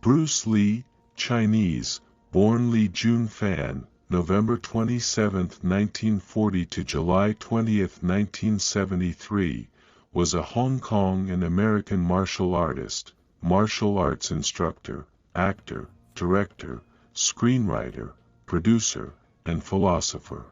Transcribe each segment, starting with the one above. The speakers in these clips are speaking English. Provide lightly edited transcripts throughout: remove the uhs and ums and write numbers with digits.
Bruce Lee, Chinese, born Li Junfan, November 27, 1940 to July 20, 1973, was a Hong Kong and American martial artist, martial arts instructor, actor, director, screenwriter, producer, and philosopher.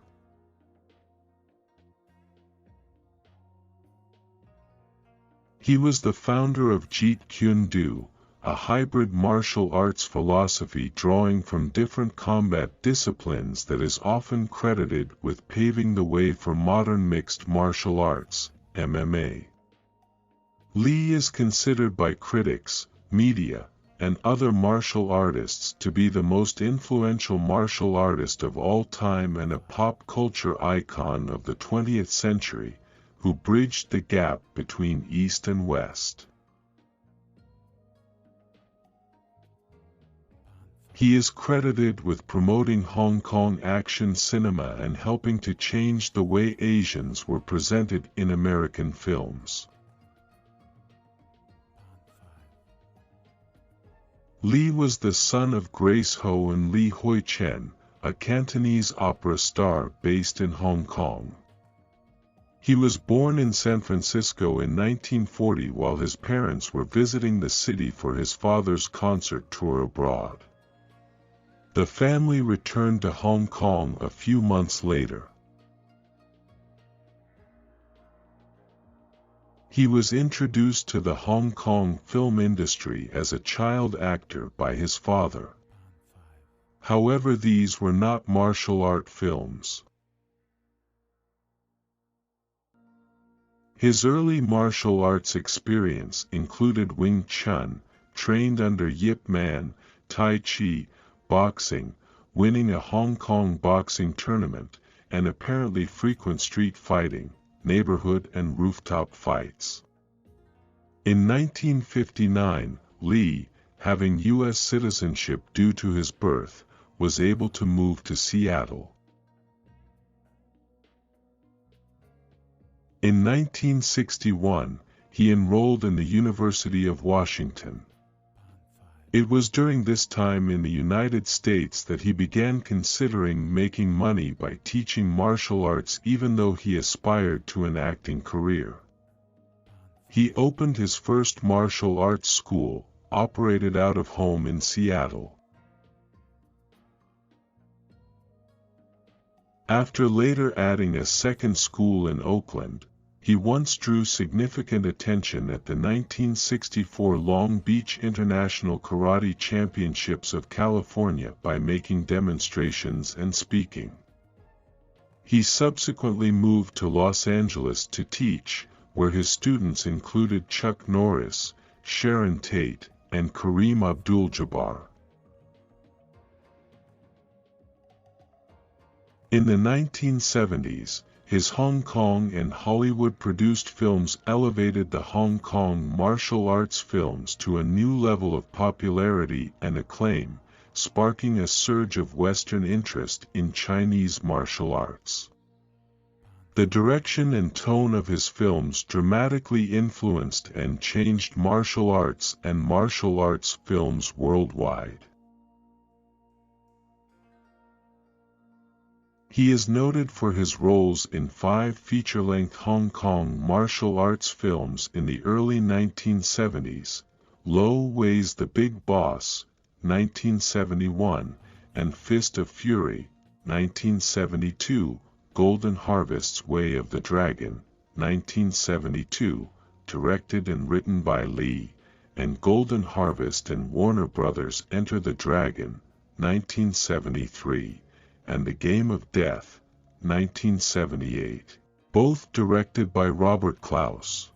He was the founder of Jeet Kune Do, a hybrid martial arts philosophy drawing from different combat disciplines that is often credited with paving the way for modern mixed martial arts, MMA. Lee is considered by critics, media, and other martial artists to be the most influential martial artist of all time and a pop culture icon of the 20th century, who bridged the gap between East and West. He is credited with promoting Hong Kong action cinema and helping to change the way Asians were presented in American films. Lee was the son of Grace Ho and Lee Hoi Chen, a Cantonese opera star based in Hong Kong. He was born in San Francisco in 1940 while his parents were visiting the city for his father's concert tour abroad. The family returned to Hong Kong a few months later. He was introduced to the Hong Kong film industry as a child actor by his father. However, these were not martial art films. His early martial arts experience included Wing Chun, trained under Yip Man, Tai Chi, boxing, winning a Hong Kong boxing tournament, and apparently frequent street fighting, neighborhood and rooftop fights. In 1959, Lee, having U.S. citizenship due to his birth, was able to move to Seattle. In 1961, he enrolled in the University of Washington. It was during this time in the United States that he began considering making money by teaching martial arts, even though he aspired to an acting career. He opened his first martial arts school, operated out of home in Seattle. After later adding a second school in Oakland, he once drew significant attention at the 1964 Long Beach International Karate Championships of California by making demonstrations and speaking. He subsequently moved to Los Angeles to teach, where his students included Chuck Norris, Sharon Tate, and Kareem Abdul-Jabbar. In the 1970s, his Hong Kong and Hollywood-produced films elevated the Hong Kong martial arts films to a new level of popularity and acclaim, sparking a surge of Western interest in Chinese martial arts. The direction and tone of his films dramatically influenced and changed martial arts and martial arts films worldwide. He is noted for his roles in 5 feature-length Hong Kong martial arts films in the early 1970s, Lo Wei's The Big Boss, 1971, and Fist of Fury, 1972, Golden Harvest's Way of the Dragon, 1972, directed and written by Lee, and Golden Harvest and Warner Brothers' Enter the Dragon, 1973. And The Game of Death, 1978, both directed by Robert Klaus.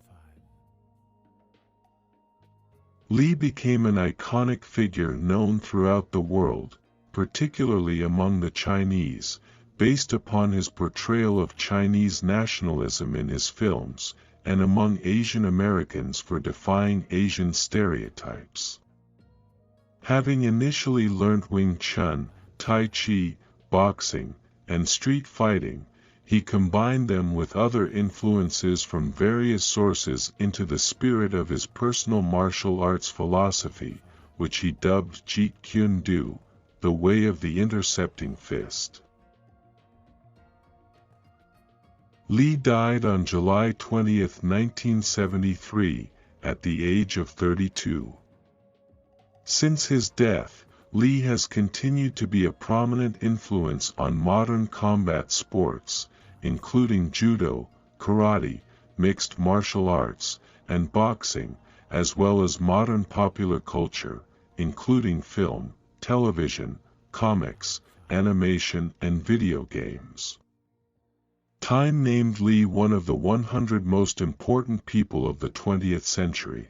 Lee became an iconic figure known throughout the world, particularly among the Chinese, based upon his portrayal of Chinese nationalism in his films, and among Asian Americans for defying Asian stereotypes. Having initially learned Wing Chun, Tai Chi, boxing, and street fighting, he combined them with other influences from various sources into the spirit of his personal martial arts philosophy, which he dubbed Jeet Kune Do, the way of the intercepting fist. Lee died on July 20, 1973, at the age of 32. Since his death, Lee has continued to be a prominent influence on modern combat sports, including judo, karate, mixed martial arts, and boxing, as well as modern popular culture, including film, television, comics, animation, and video games. Time named Lee one of the 100 most important people of the 20th century.